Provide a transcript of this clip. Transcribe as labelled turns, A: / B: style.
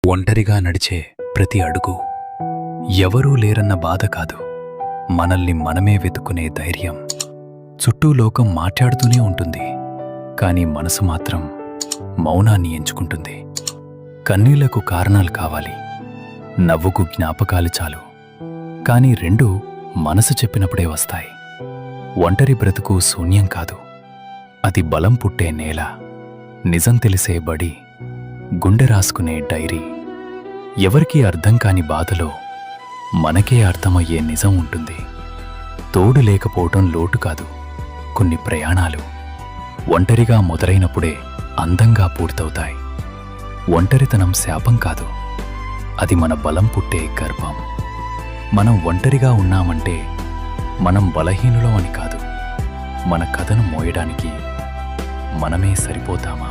A: ఒంటరిగా నడిచే ప్రతి అడుగు ఎవరూ లేరన్న బాధ కాదు, మనల్ని మనమే వెతుక్కునే ధైర్యం. చుట్టూ లోకం మాట్లాడుతూనే ఉంటుంది, కానీ మనసు మాత్రం మౌనాన్ని ఎంచుకుంటుంది. కన్నీళ్లకు కారణాలు కావాలి, నవ్వుకు జ్ఞాపకాలు చాలు, కానీ రెండూ మనసు చెప్పినప్పుడే వస్తాయి. ఒంటరి బ్రతుకు శూన్యం కాదు, అది బలం పుట్టే నేల, నిజం తెలిసే బడి, గుండె రాసుకునే డైరీ. ఎవరికీ అర్థం కాని బాధలో మనకే అర్థమయ్యే నిజం ఉంటుంది. తోడు లేకపోవటం లోటు కాదు, కొన్ని ప్రయాణాలు ఒంటరిగా మొదలైనప్పుడే అందంగా పూర్తవుతాయి. ఒంటరితనం శాపం కాదు, అది మన బలం పుట్టే గర్భం. మనం ఒంటరిగా ఉన్నామంటే మనం బలహీనులం అని కాదు, మన కథను మోయడానికి మనమే సరిపోతామా?